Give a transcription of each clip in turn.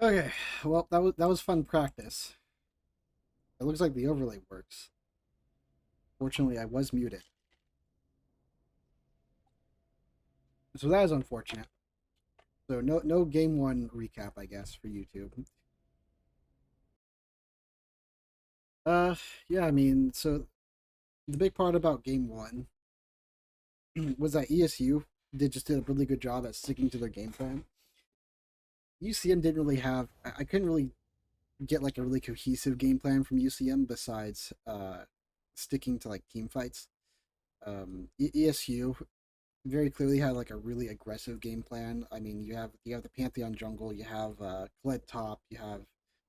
Okay, well that was fun practice. It looks like the overlay works. Fortunately, I was muted, so that is unfortunate. So no game one recap, I guess, for YouTube. Uh, yeah, I mean, so the big part about game one was that ESU did a really good job at sticking to their game plan. UCM didn't really have. I couldn't really get like a really cohesive game plan from UCM besides sticking to like team fights. ESU very clearly had like a really aggressive game plan. I mean, you have the Pantheon jungle, you have Kled top, you have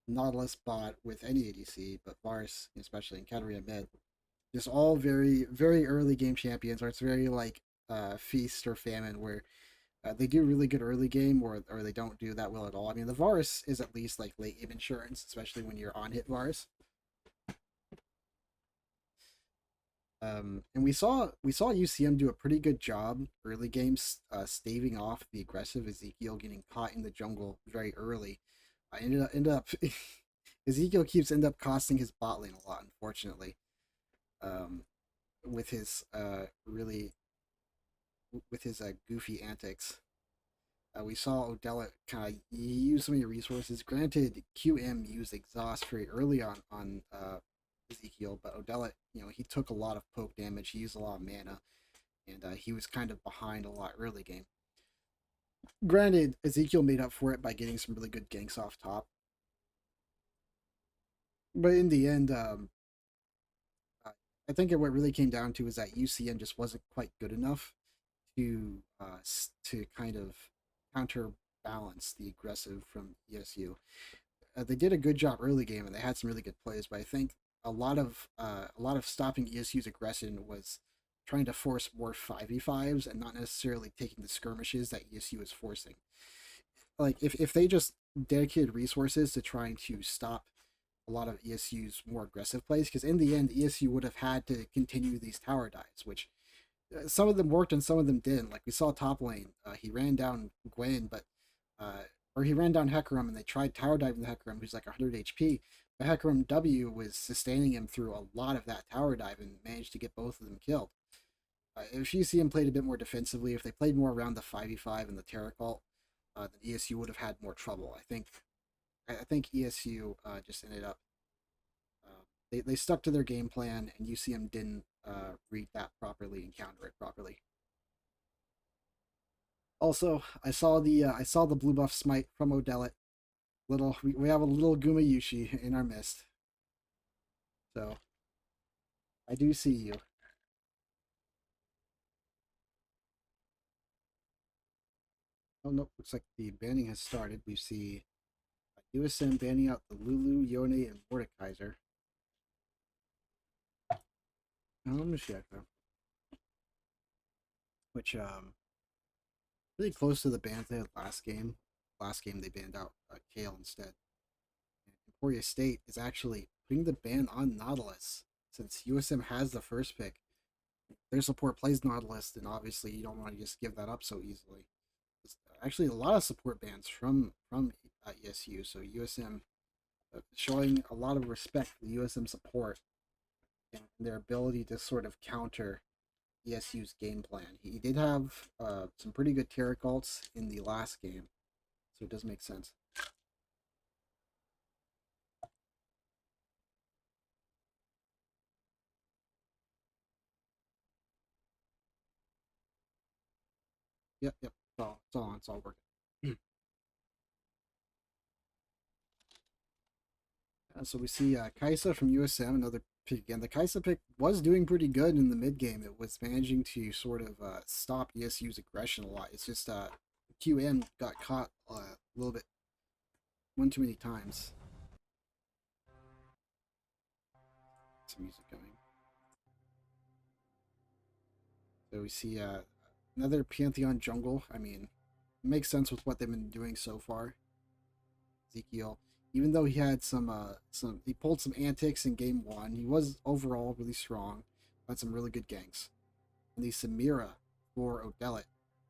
Nautilus bot with any ADC, but Varus, especially in Katarina mid, just all very early game champions, where it's very like feast or famine, where they do really good early game, or they don't do that well at all. I mean, the Varus is at least like late game insurance, especially when you're on hit Varus. And we saw UCM do a pretty good job early games, staving off the aggressive Ezekiel getting caught in the jungle very early. I ended up Ezekiel keeps end up costing his bot lane a lot, unfortunately, um, with his really with his goofy antics. We saw Odella kind of use some of your resources. Granted, QM used exhaust very early on Ezekiel, but Odella, he took a lot of poke damage. He used a lot of mana, and he was kind of behind a lot early game. Granted, Ezekiel made up for it by getting some really good ganks off top, but in the end, I think what really came down to is that UCM just wasn't quite good enough to kind of counterbalance the aggressive from ESU. They did a good job early game and they had some really good plays, but I think a lot of stopping ESU's aggression was trying to force more 5v5s and not necessarily taking the skirmishes that ESU is forcing. Like if they just dedicated resources to trying to stop a lot of ESU's more aggressive plays, because in the end ESU would have had to continue these tower dives, which some of them worked and some of them didn't. Like we saw top lane, he ran down Gwen, but or he ran down Hecarim and they tried tower diving the Hecarim, who's like 100 HP. But Hecarim W was sustaining him through a lot of that tower dive and managed to get both of them killed. If UCM played a bit more defensively, if they played more around the 5v5 and the Terra cult, then ESU would have had more trouble. I think ESU just ended up they stuck to their game plan, and UCM didn't read that properly and counter it properly. Also, I saw the blue buff smite from Odelit. We have a little Gumayushi in our midst, so I do see you. Oh no, looks like the banning has started. We see USM banning out the Lulu, Yone, and Mordekaiser. Shaka, which really close to the bans they had last game. Last game they banned out Kale instead. Emporia State is actually putting the ban on Nautilus since USM has the first pick. Their support plays Nautilus, then obviously you don't want to just give that up so easily. It's actually a lot of support bans from ESU, so USM showing a lot of respect for the USM support and their ability to sort of counter ESU's game plan. He did have some pretty good Terra cults in the last game, so it does make sense. Yep. It's all working. So we see Kaisa from USM, another pick again. The Kaisa pick was doing pretty good in the mid game. It was managing to sort of stop ESU's aggression a lot. It's just QM got caught a little bit one too many times. Some music going. So we see another Pantheon jungle. I mean, it makes sense with what they've been doing so far. Ezekiel, even though he had he pulled some antics in game one, he was overall really strong. Had some really good ganks. And the Samira for Odelit.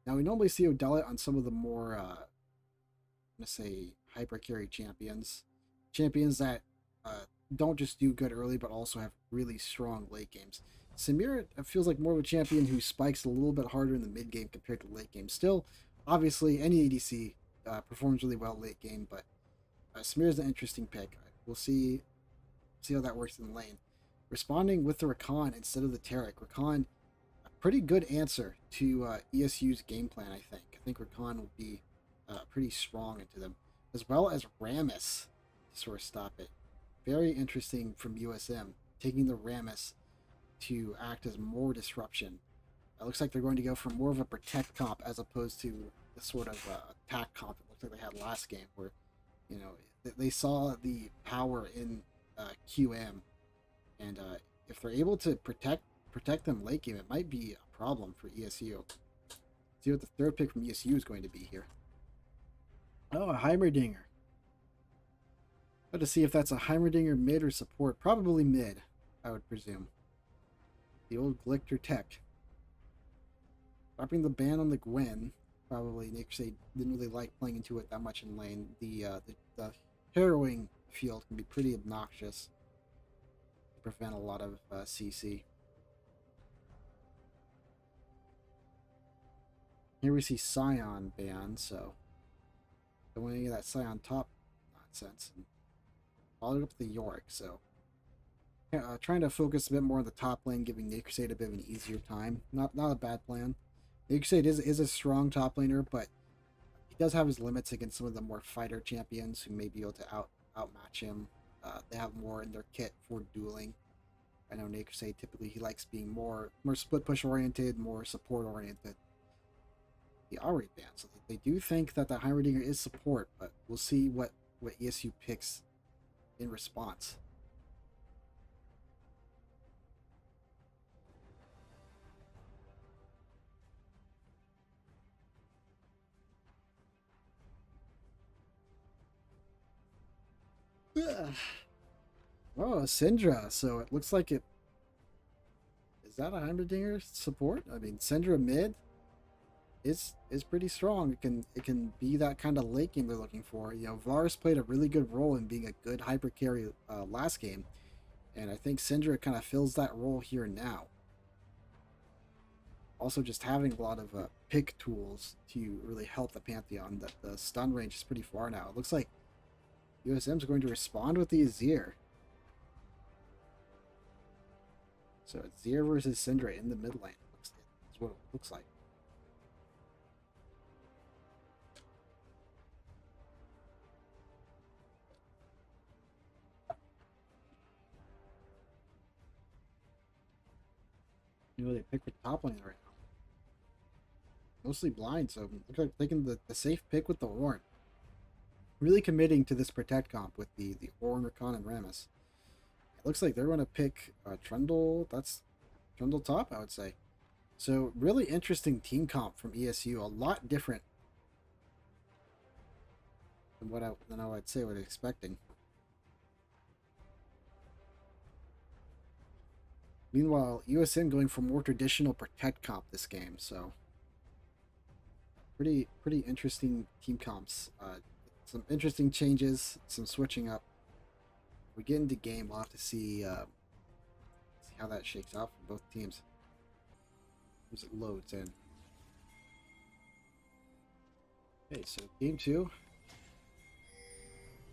Now we normally see Odelit on some of the more, I'm gonna say hyper carry champions. Champions that don't just do good early, but also have really strong late games. Samir feels like more of a champion who spikes a little bit harder in the mid game compared to late game. Still, obviously, any ADC performs really well late game, but Samir is an interesting pick. We'll see how that works in the lane. Responding with the Rakan instead of the Taric. Rakan, a pretty good answer to ESU's game plan, I think. I think Rakan will be pretty strong into them, as well as Rammus to sort of stop it. Very interesting from USM, taking the Rammus to act as more disruption. It looks like they're going to go for more of a protect comp as opposed to the sort of attack comp it looks like they had last game, where you know they saw the power in QM, and if they're able to protect them late game, it might be a problem for ESU. See what the third pick from ESU is going to be here. Oh, a Heimerdinger. Got to see if that's a Heimerdinger mid or support. Probably mid, I would presume. The old Glichter tech. Dropping the ban on the Gwen. Probably NECC didn't really like playing into it that much in lane. The harrowing field can be pretty obnoxious to prevent a lot of CC. Here we see Scion ban, so don't want any of that Scion top nonsense. And followed up with the Yorick, so trying to focus a bit more on the top lane, giving NECC a bit of an easier time. Not a bad plan. NECC is a strong top laner, but he does have his limits against some of the more fighter champions who may be able to outmatch him. They have more in their kit for dueling. I know NECC typically he likes being more split push oriented, more support oriented. The already banned, so they do think that the Heimerdinger is support, but we'll see what ESU picks in response. Oh, Syndra. So it looks like it is that a Heimerdinger support? I mean, Syndra mid is pretty strong. It can be that kind of late game they're looking for. You know, Varus played a really good role in being a good hyper carry last game, and I think Syndra kind of fills that role here now. Also, just having a lot of pick tools to really help the Pantheon. That the stun range is pretty far now. It looks like USM is going to respond with the Azir. So it's Azir versus Syndra in the mid lane. That's what it looks like. You know, they pick with top lane right now. Mostly blind, so looks like taking the safe pick with the Ornn. Really committing to this protect comp with the Ornn, Rakan, and Rammus. It looks like they're going to pick Trundle. That's Trundle top, I would say. So really interesting team comp from ESU. A lot different than what I'd say what I'm expecting. Meanwhile, USM going for more traditional protect comp this game. So pretty interesting team comps. Some interesting changes, some switching up. If we get into game, we'll have to see how that shakes out for both teams. As it loads in. Okay, so game 2. Looks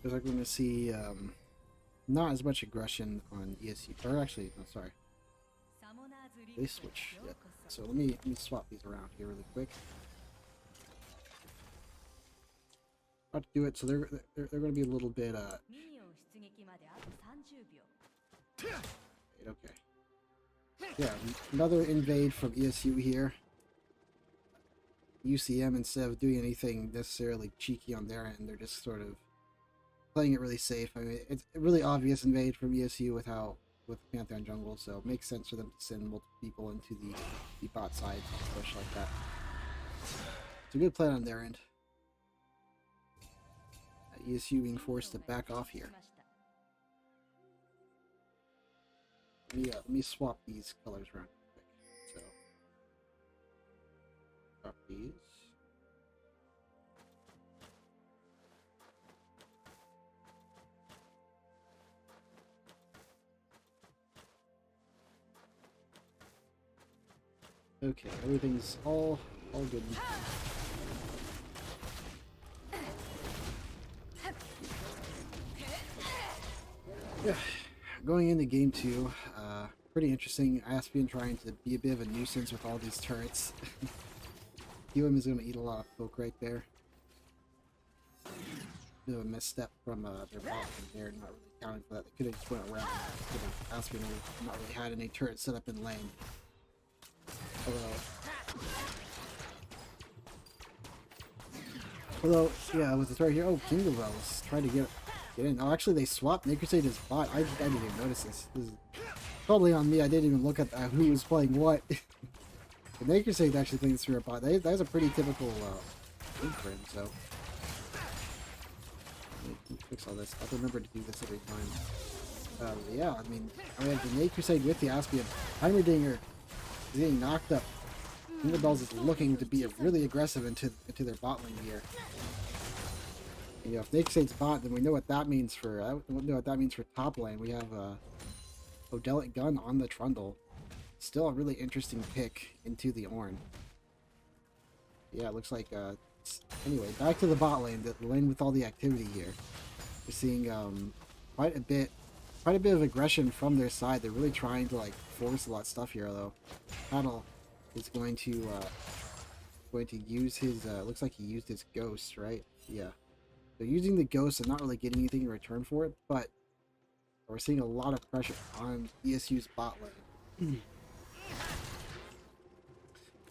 like we're going to see not as much aggression on ESU. Or actually, no, sorry. They switch. Yep. So let me swap these around here really quick. About to do it, so they're going to be a little bit okay. Yeah, another invade from ESU here. UCM, instead of doing anything necessarily cheeky on their end, they're just sort of playing it really safe. I mean, it's a really obvious invade from ESU with Pantheon jungle, so it makes sense for them to send multiple people into the bot side push like that. It's a good plan on their end. ESU being forced to back off here. Let me swap these colors around quick. So, swap these. Okay, everything's all good. Yeah, going into game 2, pretty interesting. Aspian trying to be a bit of a nuisance with all these turrets. UM is going to eat a lot of poke right there. Bit of a misstep from their bot there, not really counting for that. They could have just went around. Aspian not really had any turrets set up in lane. Although, yeah, with the threat here, oh, King of Wells trying to get in. Oh, actually, they swapped Crusade as bot. I didn't even notice this. This is totally on me. I didn't even look at who was playing what. The Crusade actually playing through a bot. That was a pretty typical thing for him, so. Let me fix all this. I'll remember to do this every time. Yeah, I mean, I have the Crusade with the Aspian. Heimerdinger is getting knocked up. Bells is looking to be really aggressive into their bot lane here. And, you know, if Crusade's bot, then we know what that means for top lane. We have Odelit Gun on the Trundle. Still a really interesting pick into the Ornn. Yeah, it looks like anyway, back to the bot lane, the lane with all the activity here. We're seeing quite a bit of aggression from their side. They're really trying to like force a lot of stuff here, though. Paddle is going to use his looks like he used his ghost, right? Yeah, they're using the ghost and not really getting anything in return for it, but we're seeing a lot of pressure on ESU's bot lane.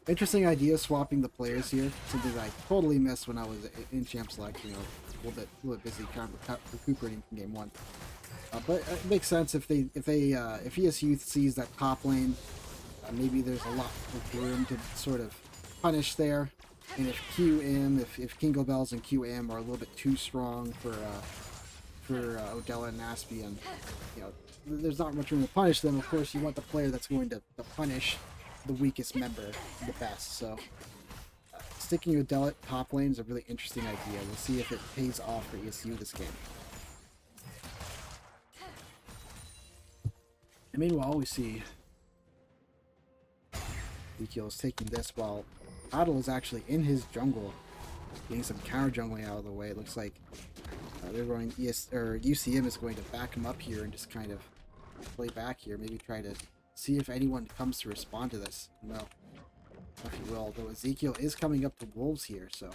Interesting idea, swapping the players here. Something that I totally missed when I was in champ select. You know, a little bit busy kind of recuperating from game 1. But it makes sense if ESU sees that top lane. Maybe there's a lot of room to sort of punish there, and if if Kingo Bells and QM are a little bit too strong for Odella and Aspian, you know, there's not much room to punish them. Of course, you want the player that's going to punish the weakest member the best. So, sticking Odella top lane is a really interesting idea. We'll see if it pays off for ESU this game. And meanwhile, we see Ezekiel is taking this while Adel is actually in his jungle, getting some counter jungling out of the way. It looks like they're going UCM is going to back him up here and just kind of play back here. Maybe try to see if anyone comes to respond to this. No, if you will. Though Ezekiel is coming up to wolves here, so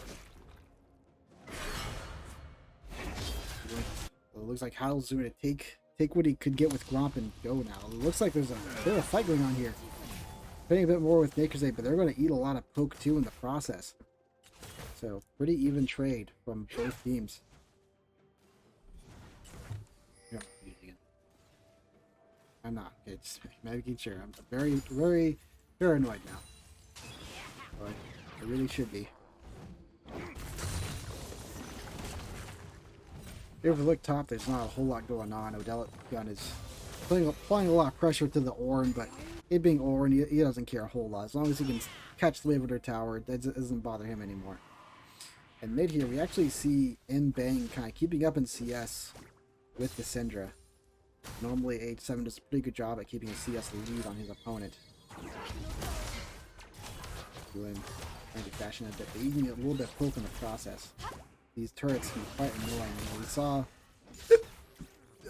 it looks like Adel's going to take what he could get with Gromp and go now. It looks like there's a bit of a fight going on here. Playing a bit more with Crusade, but they're going to eat a lot of poke too in the process. So, pretty even trade from both teams. I'm not. Okay, just making sure. I'm very, very paranoid now. But I really should be. If we look top, there's not a whole lot going on. Odelit Gun is applying a lot of pressure to the Ornn, but it being Ornn, he doesn't care a whole lot. As long as he can catch the wave of their tower, that doesn't bother him anymore. And mid here, we actually see Bang kind of keeping up in CS with the Syndra. Normally, H7 does a pretty good job at keeping a CS lead on his opponent. Trying to dash in a bit, but eating a little bit of poke in the process. These turrets can be quite annoying. We saw...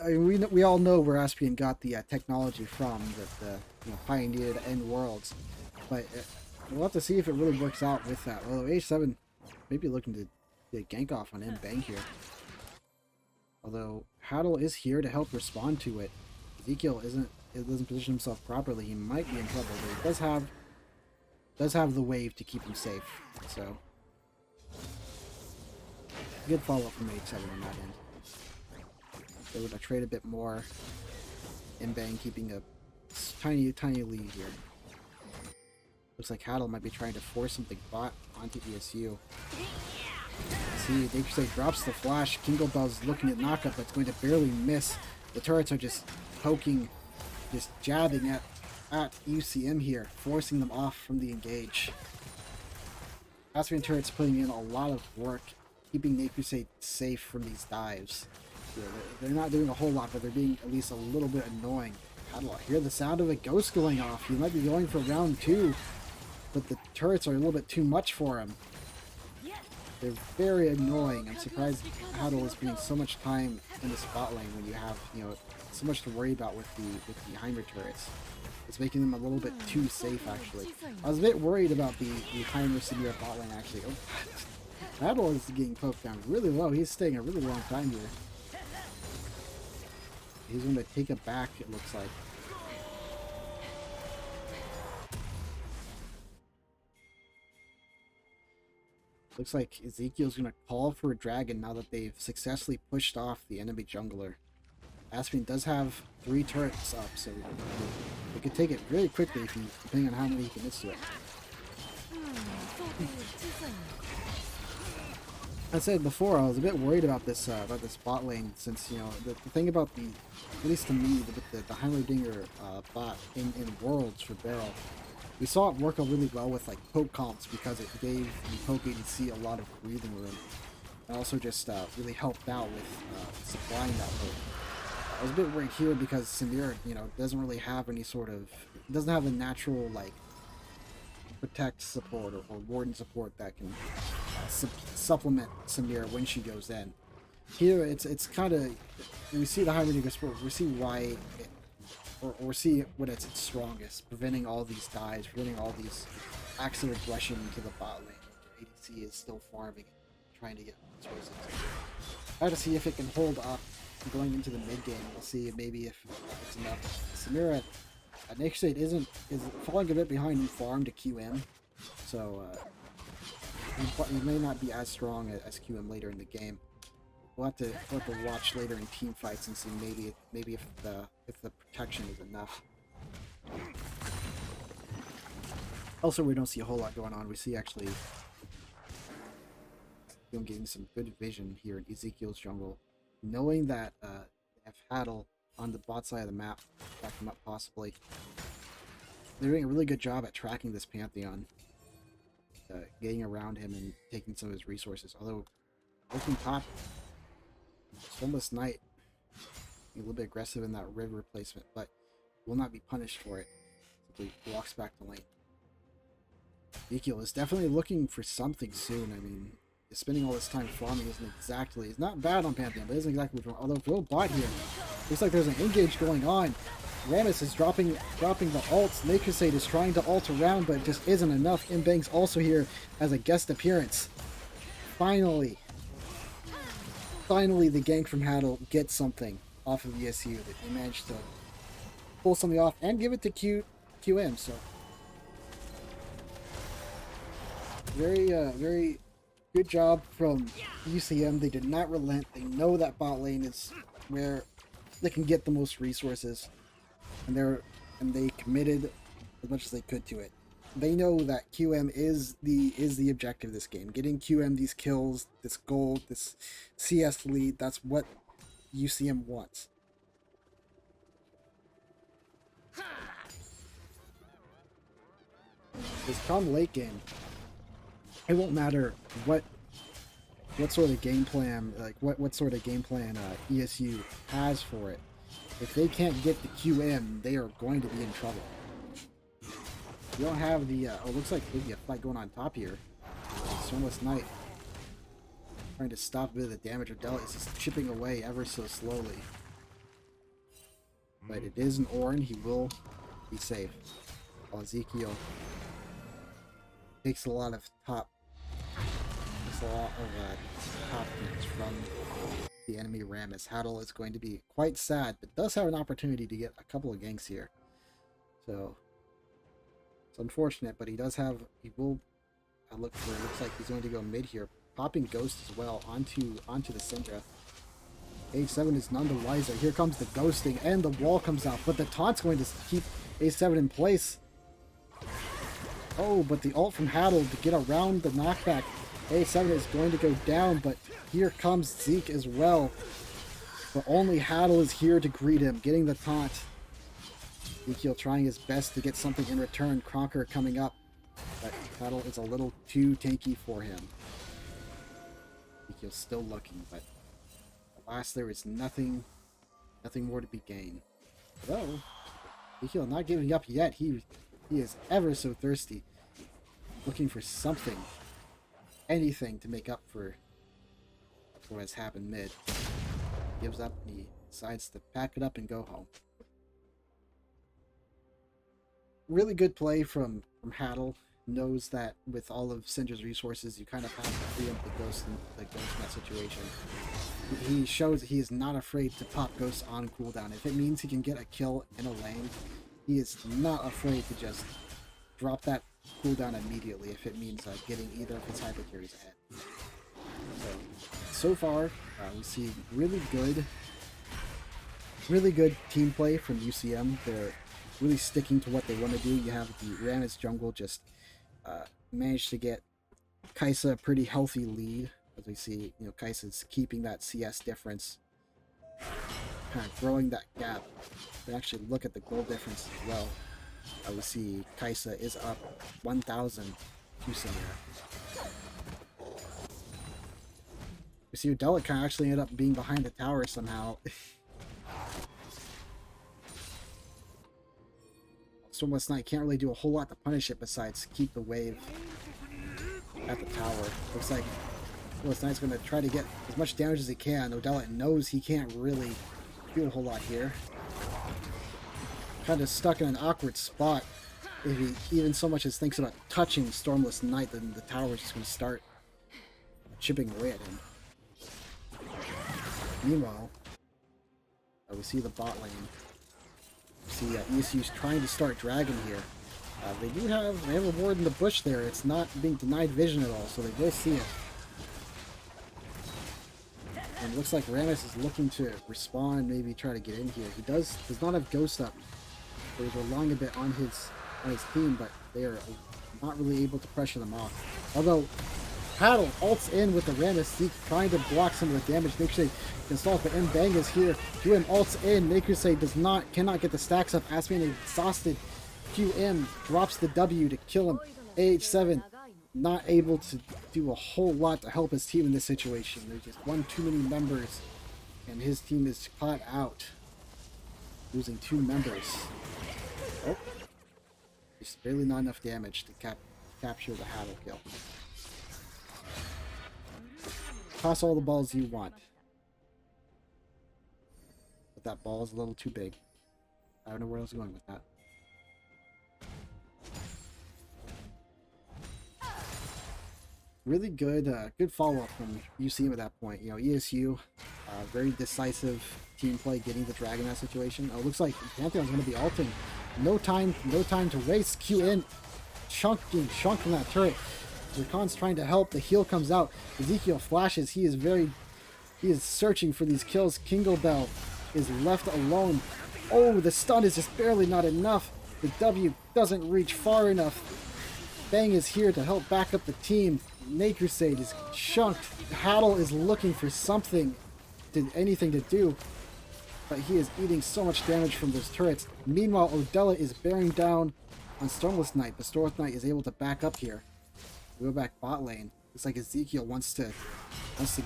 I mean, we all know where Aspian got the technology from that pioneered end worlds, but we'll have to see if it really works out with that. Although H7 may be looking to gank off on Bang here. Although Hadl is here to help respond to it. Ezekiel doesn't position himself properly. He might be in trouble, but he does have the wave to keep him safe. So good follow up from H7 on that end. They would have traded a bit more. Bang keeping a tiny lead here. Looks like Hadl might be trying to force something bot onto ESU. See, Crusade drops the flash. Kingo Bell's looking at knockup, but it's going to barely miss. The turrets are just poking, just jabbing at UCM here, forcing them off from the engage. Aspian turrets putting in a lot of work, keeping Crusade safe from these dives. Yeah, they're not doing a whole lot, but they're being at least a little bit annoying. I hear the sound of a ghost going off. He might be going for round 2. but the turrets are a little bit too much for him. They're very annoying. I'm surprised Haddle is spending so much time in the spot lane when you have, you know, so much to worry about with the Heimer turrets. It's making them a little bit too safe, actually. I was a bit worried about the Heimer Samira bot lane, actually. Oh, Haddle is getting poked down really low. He's staying a really long time here. He's going to take it back, it looks like. Looks like Ezekiel's going to call for a dragon now that they've successfully pushed off the enemy jungler. Aspen does have 3 turrets up, so they could take it very quickly if he, depending on how many he commits to it. I said before, I was a bit worried about this bot lane, since, you know, the thing about the, at least to me, the Heimerdinger bot in Worlds for Barrel, we saw it work out really well with like poke comps because it gave the poke ADC a lot of breathing room. It also just really helped out with supplying that poke. I was a bit worried here because Samir, you know, doesn't really have any sort of, doesn't have a natural like protect support or warden support that can supplement Samir when she goes in. Here it's kind of, we see the Heimerdinger support, we see why it, or see when it's its strongest, preventing all these dives, preventing all these acts of aggression into the bot lane. ADC is still farming, trying to get resources. I have to see if it can hold up going into the mid game. We'll see maybe if it's enough. Samira at NECC is falling a bit behind in farm to QM, so he may not be as strong as QM later in the game. We'll have to watch later in team fights and see maybe if the protection is enough. Also, we don't see a whole lot going on. We see actually him getting some good vision here in Ezekiel's jungle, knowing that they have Haddle on the bot side of the map, back him up possibly. They're doing a really good job at tracking this Pantheon, getting around him and taking some of his resources. Although looking top, Stormless Knight, a little bit aggressive in that river placement, but will not be punished for it. Simply walks back to lane. Ezekiel is definitely looking for something soon. I mean, spending all this time farming isn't exactly, it's not bad on Pantheon, but it isn't exactly what's wrong. Although real bot here, looks like there's an engage going on. Rammus is dropping the ults. NECC is trying to ult around, but it just isn't enough. Imbang's also here as a guest appearance. Finally, the gank from Haddle gets something off of ESU. That they managed to pull something off and give it to QM. So very good job from UCM. They did not relent. They know that bot lane is where they can get the most resources, and they committed as much as they could to it. They know that QM is the objective of this game. Getting QM these kills, this gold, this CS lead, that's what UCM wants. Because come late game, it won't matter what sort of game plan, like what sort of game plan ESU has for it. If they can't get the QM, they are going to be in trouble. You don't have the, oh, looks like maybe a fight going on top here. Stormless Knight trying to stop a bit of the damage. Ordella is just chipping away ever so slowly. But it is an Ornn, he will be safe. While Ezekiel takes a lot of top points from the enemy Rammus. Haddle is going to be quite sad, but does have an opportunity to get a couple of ganks here. So it's unfortunate, but he will look for, it looks like he's going to go mid here, popping Ghost as well onto the Syndra. A7 is none the wiser. Here comes the ghosting, and the wall comes out, but the taunt's going to keep A7 in place. Oh, but the ult from Haddle to get around the knockback. A7 is going to go down, but here comes Zeke as well. But only Haddle is here to greet him, getting the taunt. Ezekiel trying his best to get something in return. Conquer coming up, but Haddle is a little too tanky for him. Ezekiel's still looking, but alas, there is nothing more to be gained. Although Ezekiel not giving up yet. He is ever so thirsty. looking for something, anything to make up for what has happened mid. Gives up and he decides to pack it up and go home. Really good play from Haddle. Knows that with all of Syndra's resources, you kind of have to preempt the ghost in that situation. He shows he is not afraid to pop ghosts on cooldown. If it means he can get a kill in a lane, he is not afraid to just drop that cooldown immediately if it means getting either of his hyper carries ahead. So far, we see really good team play from UCM. They're really sticking to what they want to do. You have the Rammus jungle just managed to get Kai'Sa a pretty healthy lead. As we see, Kai'Sa's keeping that CS difference, kind of growing that gap. But actually look at the goal difference as well. We see Kai'Sa is up 1,000 to Samira. We see Udella kind of actually ended up being behind the tower somehow. Stormless Knight can't really do a whole lot to punish it besides keep the wave at the tower. Looks like Stormless Knight's going to try to get as much damage as he can. Udella knows he can't really do a whole lot here. Kind of stuck in an awkward spot. If he even so much as thinks about touching Stormless Knight, then the tower is just going to start chipping away at him. Meanwhile, we see the bot lane. See, ESU's trying to start Dragon here. They have a ward in the bush there. It's not being denied vision at all, so they will see it. And it looks like Rammus is looking to respawn, maybe try to get in here. He does not have Ghost up, so he's relying a bit on his team, but they are not really able to pressure them off. Although Paddle ults in with the Rammus Seek, trying to block some of the damage. NECC can stall, but Mbang is here. QM ults in. NECC cannot get the stacks up. Aspen exhausted. QM drops the W to kill him. AH7 not able to do a whole lot to help his team in this situation. There's just one too many members, and his team is caught out, losing 2 members. Oh, just barely not enough damage to capture the Haddle kill. Toss all the balls you want. But that ball is a little too big. I don't know where I was going with that. Really good follow-up from UCM at that point. ESU, very decisive team play, getting the dragon in that situation. Oh, looks like Pantheon's going to be ulting. No time to waste. Q in, chunking from that turret. Zircon's trying to help. The heal comes out. Ezekiel flashes. He is searching for these kills. Kinglebell is left alone. Oh, the stun is just barely not enough. The W doesn't reach far enough. Bang is here to help back up the team. NECC is chunked. Haddle is looking for anything to do, but he is eating so much damage from those turrets. Meanwhile, Udella is bearing down on Stormless Knight, but Stormless Knight is able to back up here. We go back bot lane. Looks like Ezekiel wants to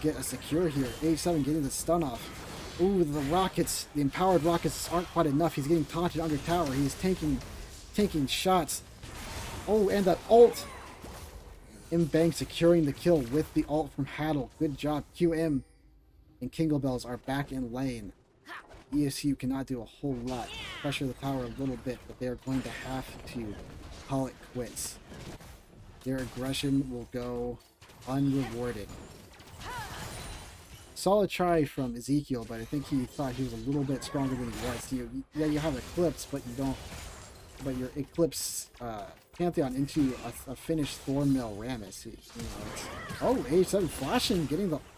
get a secure here. AH7 getting the stun off. Ooh, the empowered rockets aren't quite enough. He's getting taunted under tower. He's taking shots. Oh, and that ult. Mbang securing the kill with the ult from Haddle. Good job. QM and Kinglebells are back in lane. ESU cannot do a whole lot. Pressure the tower a little bit, but they are going to have to call it quits. Their aggression will go unrewarded. Solid try from Ezekiel, but I think he thought he was a little bit stronger than he was. You have Eclipse, but you don't. But your Eclipse Pantheon into a finished Thornmill Rammus. AH7 flashing,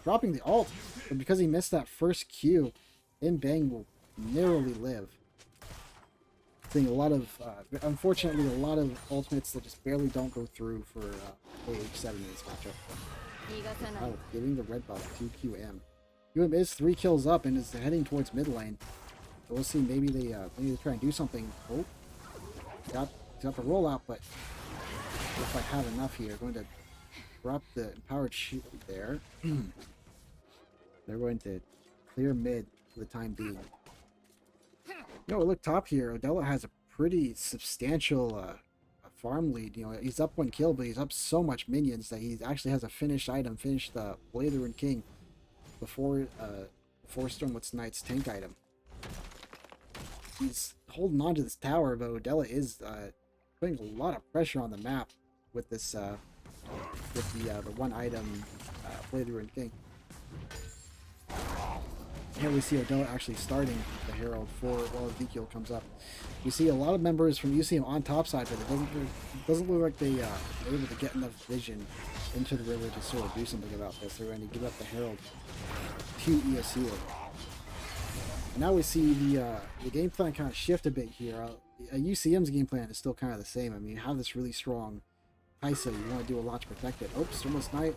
dropping the ult, but because he missed that first Q, Mbang will narrowly live. Seeing unfortunately, a lot of ultimates that just barely don't go through for AH7 in this matchup. Oh, giving the red buff to QM. QM is 3 kills up and is heading towards mid lane. So we'll see. Maybe they try and do something. Oh, got the rollout, but if I have enough here, going to drop the empowered shield there. They're going to clear mid for the time being. Look top here. Udella has a pretty substantial farm lead. You know, he's up 1 kill, but he's up so much minions that he actually has a finished item, finished the Blade of the Ruined King before Stormwoods Knight's tank item. He's holding on to this tower, but Odella is putting a lot of pressure on the map with this with the one item Blade of the Ruined King. Here we see Odella actually starting the Herald while Ezekiel comes up. We see a lot of members from UCM on top side, but it doesn't look like they are able to get enough vision into the river to sort of do something about this. They're going to give up the Herald to ESU. Now we see the game plan kind of shift a bit here. UCM's game plan is still kind of the same. I mean, you have this really strong Kaisa. You want to do a lot to protect it. Oh, Stormless Knight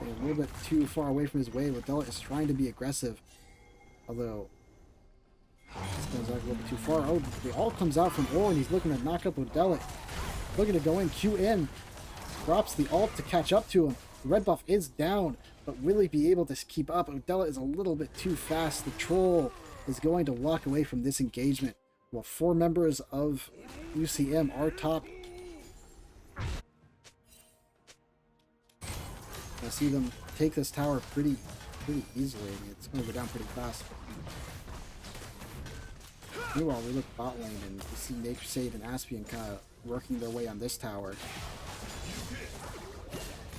a little bit too far away from his wave. Odella is trying to be aggressive, although this goes out a little bit too far. Oh, the ult comes out from Orn. He's looking to knock up Odella. Looking to go in. Q in. Drops the ult to catch up to him. The red buff is down, but will he be able to keep up? Odella is a little bit too fast. The troll is going to walk away from this engagement, while 4 members of UCM are top. I see them take this tower pretty easily. I mean, it's going to go down pretty fast. Meanwhile, we look bot lane and we see NECC and Aspian kind of working their way on this tower.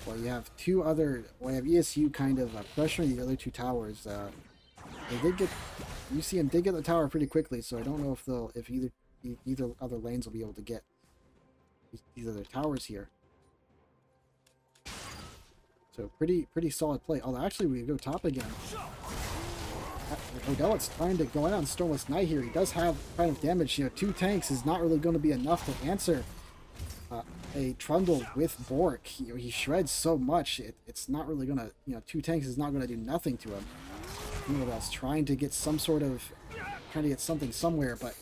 Well, you have you have ESU kind of pressuring the other 2 towers. They did get UCM did get the tower pretty quickly, so I don't know if either other lanes will be able to get either their towers here. So pretty solid play. Although actually we go top again. Odella's trying to go in on Stormless Knight here. He does have kind of damage. You know, 2 tanks is not really going to be enough to answer a Trundle with Bork. He shreds so much. It's not really going to, 2 tanks is not going to do nothing to him. Odella's trying to get something somewhere, but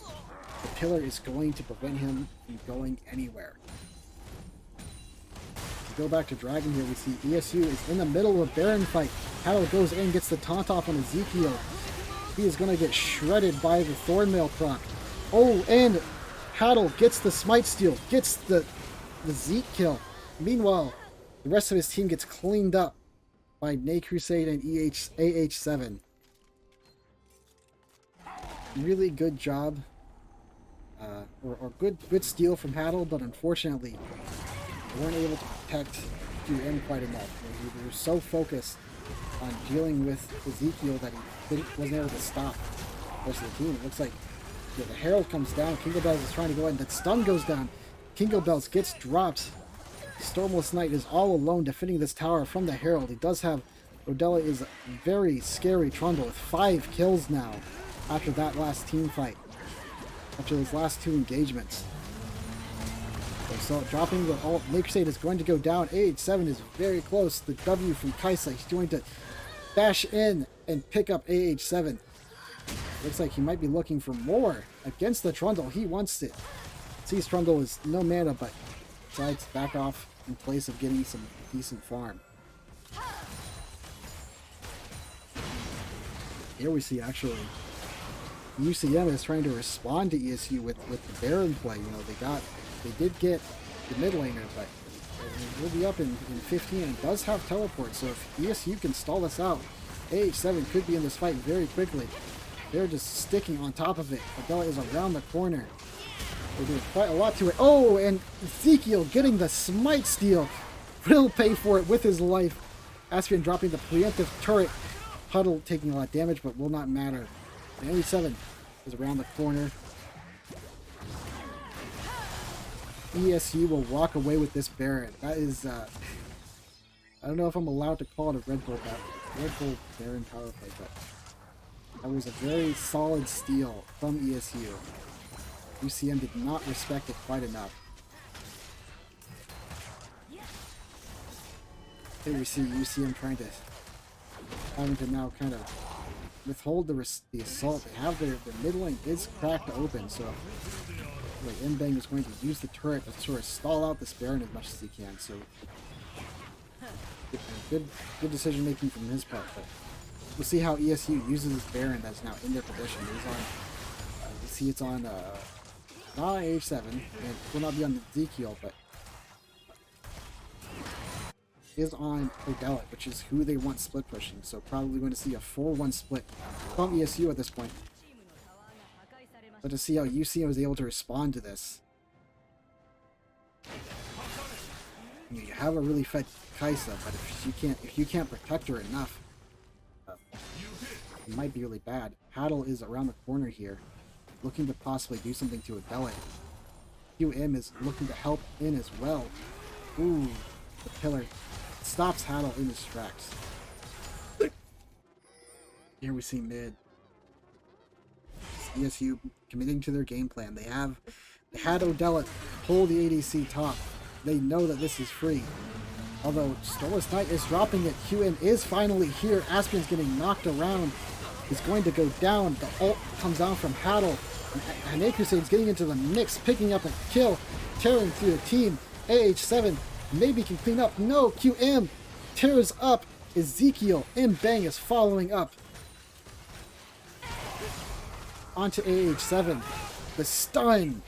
the pillar is going to prevent him from going anywhere. Go back to Dragon here, we see ESU is in the middle of a Baron fight. Haddle goes in, gets the taunt off on Ezekiel. He is going to get shredded by the Thornmail proc. Oh, and Haddle gets the Smite Steal, gets the Zeke kill. Meanwhile, the rest of his team gets cleaned up by NECC and AH7. Really good job, or good steal from Haddle, but unfortunately, they weren't able to protect QM quite enough. They were so focused on dealing with Ezekiel that he wasn't able to stop the rest of the team. It looks like the Herald comes down. Kingo Bells is trying to go in. That stun goes down. Kingo Bells gets dropped. Stormless Knight is all alone defending this tower from the Herald. He does have... Odella is a very scary Trundle with 5 kills now after that last team fight. After those last 2 engagements. So dropping the ult, NECC is going to go down. AH7 is very close. The W from Kaisa. He's going to dash in and pick up AH7. Looks like he might be looking for more against the Trundle. He wants it. Sees Trundle is no mana, but decides to back off in place of getting some decent farm. Here we see actually UCM is trying to respond to ESU with the Baron play. They did get the mid laner, but we'll be up in 15 and does have teleport, so if ESU can stall this out, AH7 could be in this fight very quickly. They're just sticking on top of it. Odella is around the corner. They're doing quite a lot to it. Oh, and Ezekiel getting the Smite Steal. Will pay for it with his life. Aspian dropping the preemptive turret. Huddle taking a lot of damage, but will not matter. The AH7 is around the corner. ESU will walk away with this Baron. That is, I don't know if I'm allowed to call it a Red Bull Baron power play, but that was a very solid steal from ESU. UCM did not respect it quite enough. Here we see UCM having to now kind of withhold the assault. They have their mid lane is cracked open, so Mbang is going to use the turret to sort of stall out this Baron as much as he can. So good decision making from his part. But we'll see how ESU uses this Baron that's now in their position. It's on. You see, it's on Not on H7, and will not be on Ezekiel, but is on Odelit, which is who they want split pushing. So probably going to see a 4-1 split from ESU at this point. But to see how UCM was able to respond to this. You have a really fed Kaisa, but if you can't protect her enough, it might be really bad. Paddle is around the corner here, looking to possibly do something to Odelit. QM is looking to help in as well. Ooh, the pillar stops Haddle in his tracks. Here we see mid. ESU committing to their game plan. They had Odelit pull the ADC top. They know that this is free. Although Starless Knight is dropping it, QM is finally here. Aspian's getting knocked around. He's going to go down. The ult comes down from Haddle. And Crusade's getting into the mix, picking up a kill, tearing through the team. AH7 maybe can clean up. No, QM tears up Ezekiel. Bang is following up onto AH7. The stun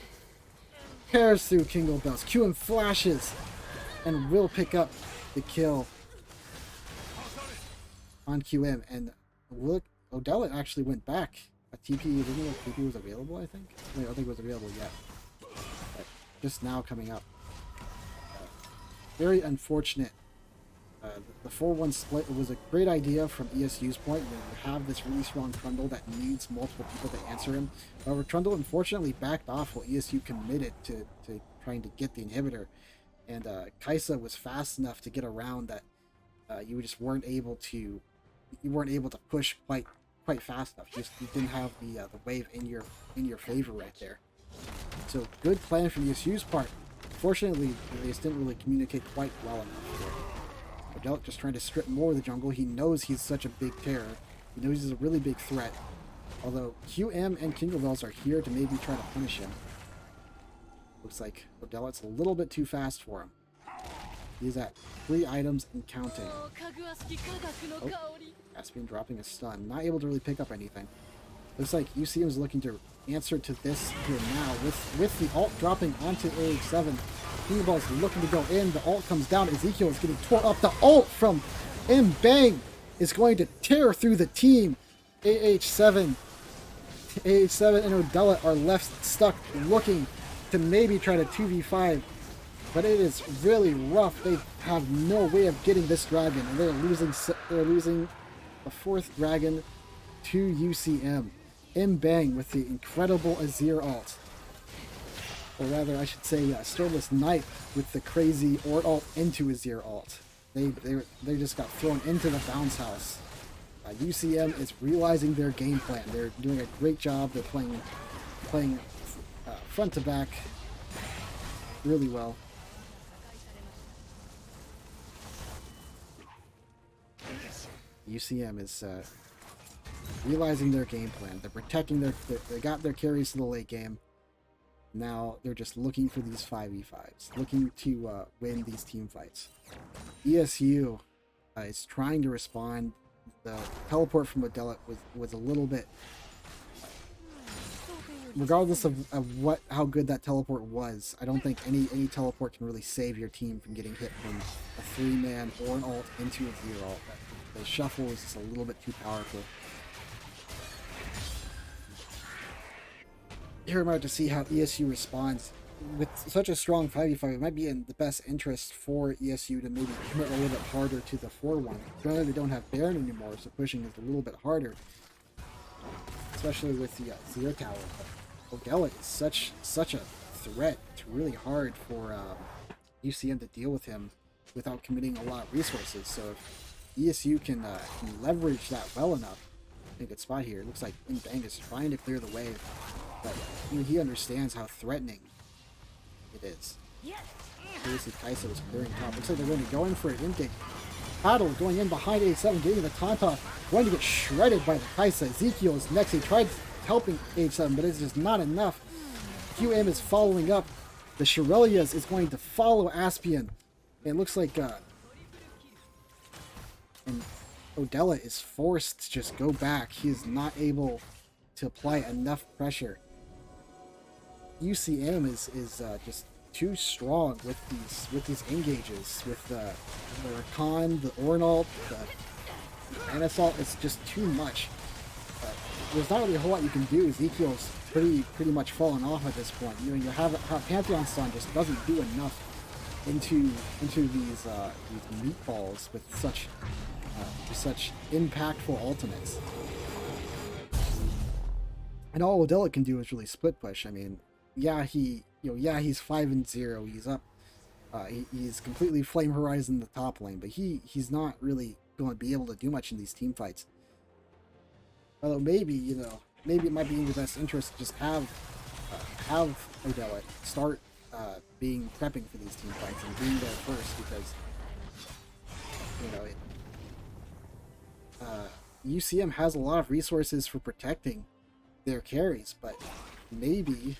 tears through Kingle Bells. QM flashes and will pick up the kill on QM. And look, Odelit actually went back. A TP, didn't know if TP was available, I think? I don't think it was available yet. But just now coming up. Very unfortunate. The 4-1 split, it was a great idea from ESU's point. You have this really strong Trundle that needs multiple people to answer him. However, Trundle unfortunately backed off while ESU committed to trying to get the inhibitor. And Kaisa was fast enough to get around that you just weren't able to push quite fast enough. You didn't have the wave in your favor right there. So good plan from ESU's part. Fortunately, they just didn't really communicate quite well enough here. Odelit just trying to strip more of the jungle. He knows he's such a big terror. He knows he's a really big threat. Although QM and Kinglebells are here to maybe try to punish him. Looks like Odelit's a little bit too fast for him. He's at 3 items and counting. Oh, Aspian dropping a stun. Not able to really pick up anything. Looks like UCM is looking to answer to this here now. With the ult dropping onto AH7. Kinglebell is looking to go in. The ult comes down. Ezekiel is getting tore up. The ult from Bang is going to tear through the team. AH7 and Odelit are left stuck looking to maybe try to 2v5. But it is really rough. They have no way of getting this dragon. And they're losing a 4th dragon to UCM. Bang with the incredible Azir ult. Or rather, I should say, Starless Knight with the crazy Ort ult into Azir ult. They just got thrown into the bounce house. UCM is realizing their game plan. They're doing a great job. They're playing front to back really well. UCM is realizing their game plan. They're protecting they got their carries to the late game. Now they're just looking for these 5v5s, looking to win these team fights. ESU is trying to respond. The teleport from Odelit was a little bit, regardless of how good that teleport was, I don't think any teleport can really save your team from getting hit from a 3-man or an ult into a 0 ult. The shuffle is just a little bit too powerful. Here I'm about to see how ESU responds. With such a strong 5v5, it might be in the best interest for ESU to maybe commit a little bit harder to the 4-1. Granted, they don't have Baron anymore, so pushing is a little bit harder. Especially with the 0 tower. But Odelit is such a threat. It's really hard for UCM to deal with him without committing a lot of resources. So if ESU can leverage that well enough, in a good spot here. It looks like Bang is trying to clear the wave, but he understands how threatening it is. Obviously, Kaisa was clearing top. Looks like they're going to go in for an intake. Paddle going in behind A7, getting the Taunt, going to get shredded by the Kaisa. Ezekiel is next. He tried helping A7, but it's just not enough. QM is following up. The Shirelias is going to follow Aspian. It looks like and Odelit is forced to just go back. He is not able to apply enough pressure. UCM is just too strong with these engages with the Rakan, the Ornalt, the Anassault. It's just too much. There's not really a whole lot you can do. Ezekiel's pretty much fallen off at this point. You know, you have Pantheon Sun just doesn't do enough into these meatballs with such impactful ultimates. And all Odella can do is really split push. I mean, yeah, he's 5-0. He's up. He's completely Flame Horizon the top lane, but he's not really going to be able to do much in these team fights. Although maybe it might be in your best interest to just have Odella start prepping for these team fights and being there first, because UCM has a lot of resources for protecting their carries, but maybe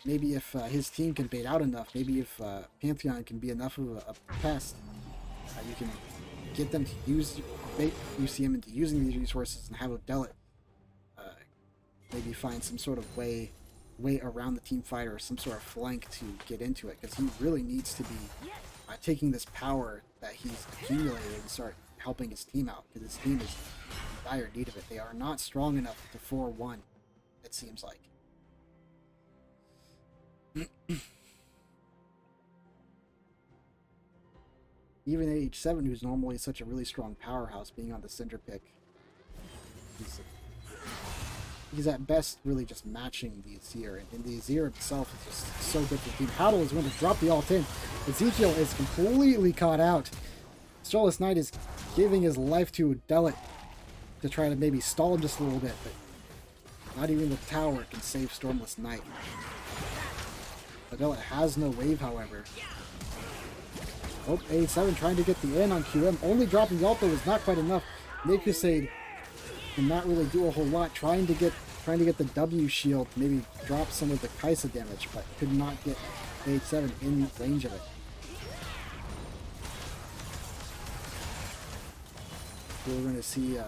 if his team can bait out enough, maybe if Pantheon can be enough of a pest, you can get them to bait UCM into using these resources and have Odella maybe find some sort of way around the team fight or some sort of flank to get into it, because he really needs to be taking this power that he's accumulated and start helping his team out, because his team is in dire need of it. They are not strong enough to 4-1, it seems like. Even H7, who's normally such a really strong powerhouse, being on the Cinder pick, he's at best really just matching the Azir, and the Azir itself is just so good for the team. Haddle is going to drop the ult in. Ezekiel is completely caught out. Starless Knight is giving his life to Odella to try to maybe stall him just a little bit, but not even the tower can save Stormless Knight. Odella has no wave, however. Oh, A7 trying to get the in on QM. Only dropping the ult though was not quite enough. Crusade can not really do a whole lot. Trying to get the W shield, maybe drop some of the Kaisa damage, but could not get A7 in range of it. So we're going to see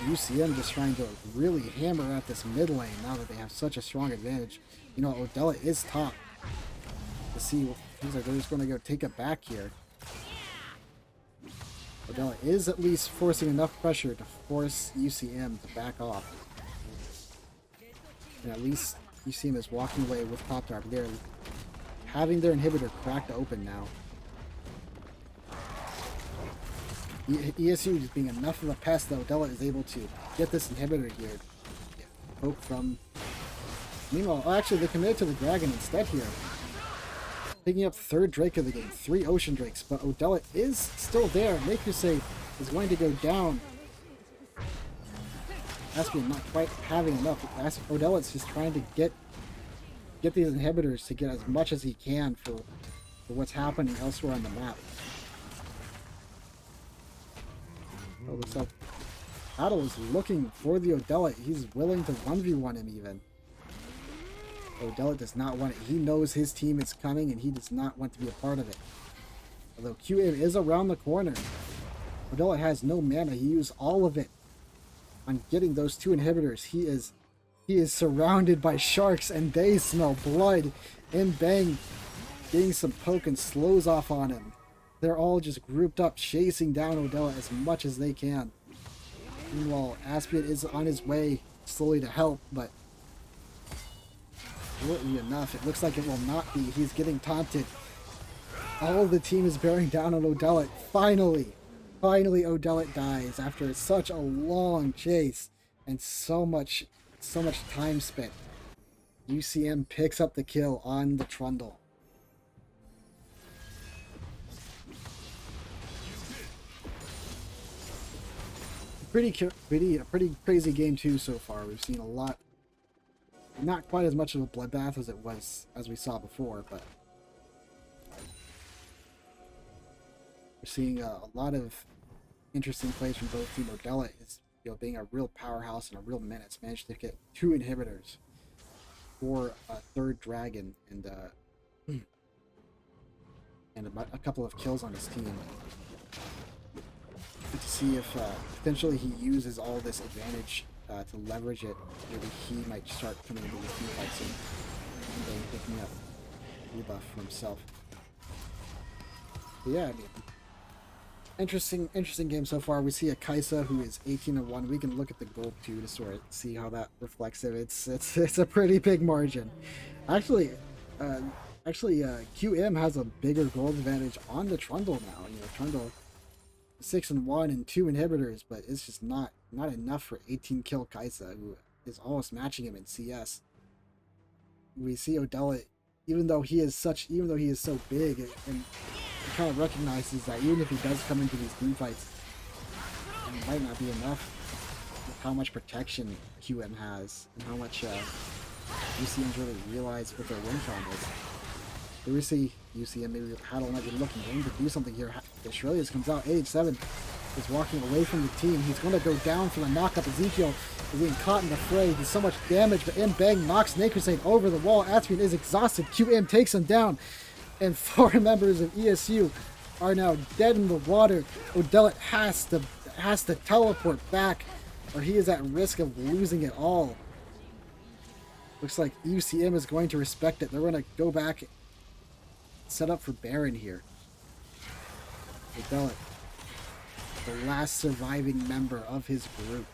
UCM just trying to really hammer at this mid lane now that they have such a strong advantage. You know, Odella is top. To see, seems like they're just going to go take it back here. Odella is at least forcing enough pressure to force UCM to back off. And at least UCM is walking away with Pop Tart. They're having their inhibitor cracked open now. ESU just being enough of a pest that Odella is able to get this inhibitor here. Poke from... Meanwhile, actually they committed to the dragon instead here. Picking up third Drake of the game, 3 Ocean Drakes, but Odella is still there. Crusade is going to go down. Aspian not quite having enough. Odella is just trying to get these inhibitors to get as much as he can for what's happening elsewhere on the map. Oh, looks like Adel is looking for the Odella. He's willing to 1v1 him even. Odella does not want it. He knows his team is coming and he does not want to be a part of it. Although QM is around the corner. Odella has no mana. He used all of it on getting those 2 inhibitors. He is surrounded by sharks and they smell blood. And Bang getting some poke and slows off on him. They're all just grouped up chasing down Odella as much as they can. Meanwhile, Aspian is on his way slowly to help, but will it be enough? It looks like it will not be. He's getting taunted. All of the team is bearing down on Odella. Finally Odella dies after such a long chase and so much time spent. UCM picks up the kill on the Trundle. A pretty crazy game too so far. We've seen a lot. Not quite as much of a bloodbath as it was as we saw before, but we're seeing a lot of interesting plays from both teams. Odella is, being a real powerhouse and a real menace. Managed to get 2 inhibitors for a 3rd dragon and a couple of kills on his team. To see if potentially he uses all this advantage to leverage it. Maybe he might start coming into the team fight soon. And then picking up debuff for himself. But yeah, I mean, interesting game so far. We see a Kaisa who is 18-1. We can look at the gold too to sort of see how that reflects it. It's a pretty big margin. Actually, uh, QM has a bigger gold advantage on the Trundle now. You know, Trundle 6-1 and 2 inhibitors, but it's just not enough for 18 kill Kaisa, who is almost matching him in CS. We see Odella, even though he is so big, and he kind of recognizes that even if he does come into these team fights, it might not be enough with how much protection QM has and how much UCM's really realized what their win con is. Here we see UCM maybe Haddle might be looking in to do something here. Australia's comes out, age 7 is walking away from the team. He's going to go down for the knockup. Ezekiel is being caught in the fray. He's so much damage, but Bang knocks Nakrusade over the wall. Aspian is exhausted. QM takes him down, and 4 members of ESU are now dead in the water. Odella has to teleport back, or he is at risk of losing it all. Looks like UCM is going to respect it. They're going to go back, set up for Baron here. Odella, the last surviving member of his group.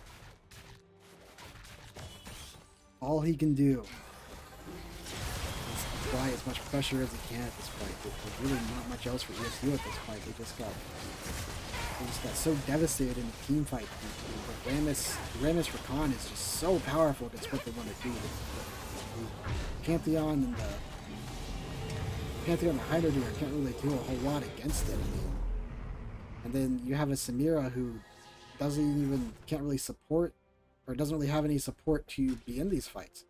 All he can do is apply as much pressure as he can at this point. There's really not much else for ESU at this point. They just got so devastated in the team fight. But Ramus Rakan is just so powerful against what they want to do. Pantheon and the Heidelberg can't really do a whole lot against it. And then you have a Samira who can't really support, or doesn't really have any support to be in these fights.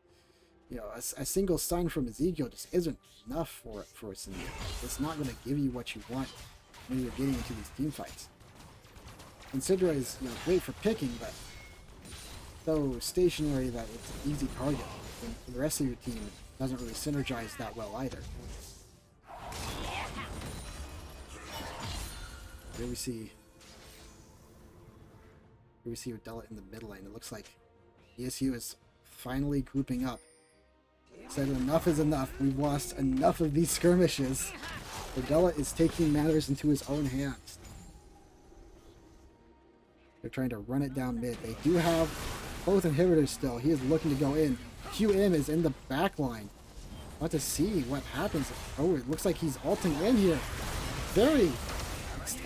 You know, a single stun from Ezekiel just isn't enough for Samira. It's not going to give you what you want when you're getting into these team fights. And Sidra is, you know, great for picking, but so stationary that it's an easy target. And the rest of your team doesn't really synergize that well either. Here we see Odella in the mid lane. It looks like ESU is finally grouping up. Said enough is enough. We've lost enough of these skirmishes. Odella is taking matters into his own hands. They're trying to run it down mid. They do have both inhibitors still. He is looking to go in. QM is in the back line. Want to see what happens. Oh, it looks like he's ulting in here. Very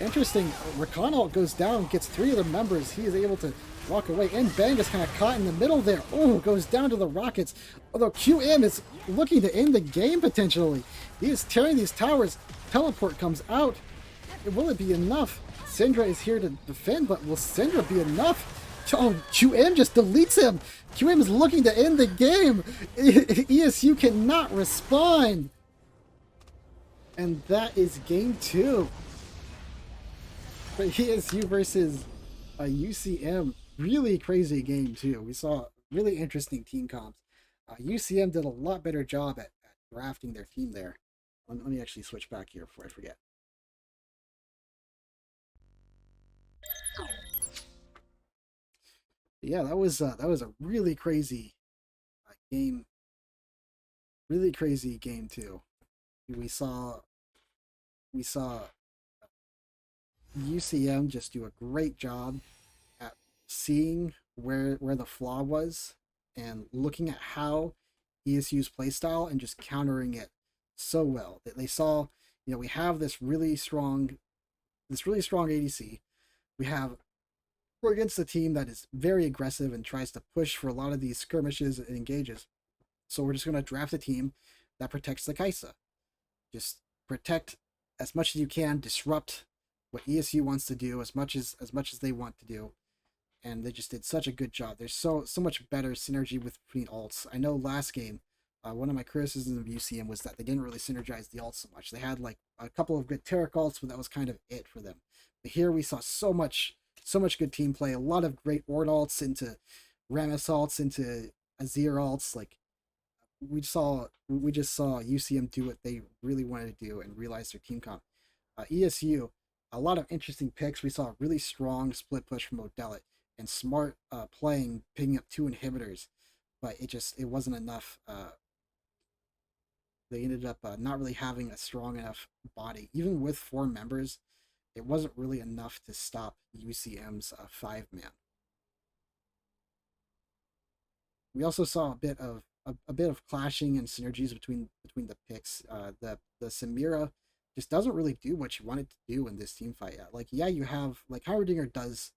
interesting. Rakan ult goes down, gets 3 of the members. He is able to walk away. And Bang is kind of caught in the middle there. Oh, goes down to the rockets. Although QM is looking to end the game potentially. He is tearing these towers. Teleport comes out. Will it be enough? Syndra is here to defend, but will Syndra be enough? Oh, QM just deletes him. QM is looking to end the game. ESU cannot respond. And that is game 2. But ESU versus UCM. Really crazy game too. We saw really interesting team comps. UCM did a lot better job at drafting their team there. Let me actually switch back here before I forget. Yeah, that was a really crazy game. Really crazy game too. We saw UCM just do a great job at seeing where the flaw was and looking at how ESU's playstyle and just countering it so well. They saw, you know, we have this really strong ADC. We're against a team that is very aggressive and tries to push for a lot of these skirmishes and engages. So we're just going to draft a team that protects the Kaisa. Just protect as much as you can, disrupt what ESU wants to do as much as they want to do. And they just did such a good job. There's so much better synergy between ults. I know last game, one of my criticisms of UCM was that they didn't really synergize the ults so much. They had like a couple of good Taric ults, but that was kind of it for them. But here we saw so much good team play, a lot of great Ord ults into Ramus ults, into Azir ults. Like we just saw UCM do what they really wanted to do and realize their team comp. ESU, a lot of interesting picks. We saw a really strong split push from Odella and smart playing, picking up 2 inhibitors, but it wasn't enough They ended up not really having a strong enough body, even with four members. It wasn't really enough to stop UCM's five man. We also saw a bit of clashing and synergies between the picks. The Samira just doesn't really do what you want it to do in this team fight yet. Like, yeah, you have like Heimerdinger does.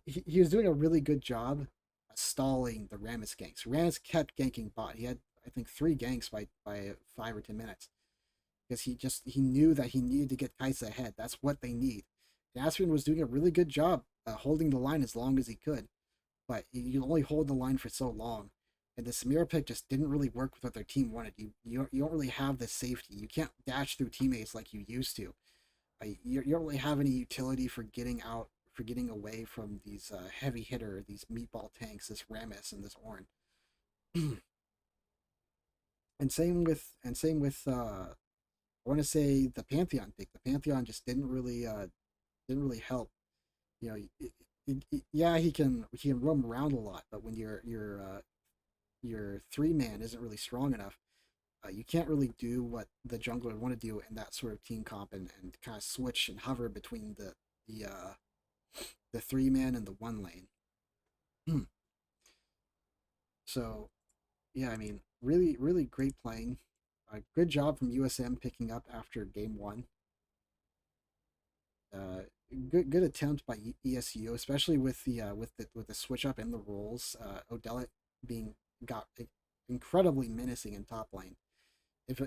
He was doing a really good job stalling the Rammus ganks. Rammus kept ganking bot. He had, I think, three ganks by 5 or 10 minutes because he knew that he needed to get Kaisa ahead. That's what they need. And Aspirin was doing a really good job holding the line as long as he could, but you only hold the line for so long. And the Samira pick just didn't really work with what their team wanted. You don't really have the safety. You can't dash through teammates like you used to. You don't really have any utility for getting out, for getting away from these heavy hitter, these meatball tanks, this Rammus and this Ornn. And same with I want to say the Pantheon pick. The Pantheon just didn't really help. You know, yeah, he can roam around a lot, but when your three man isn't really strong enough, you can't really do what the jungler would want to do in that sort of team comp and kind of switch and hover between the three man and the one lane. So yeah, I mean, really great playing. Good job from USM picking up after game one. Uh, good attempt by ESU, especially with the switch up in the roles. Odelit being got incredibly menacing in top lane. If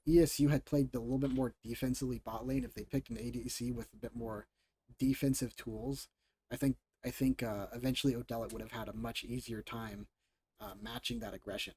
ESU had played a little bit more defensively bot lane, if they picked an ADC with a bit more defensive tools, I think eventually Odelit would have had a much easier time matching that aggression.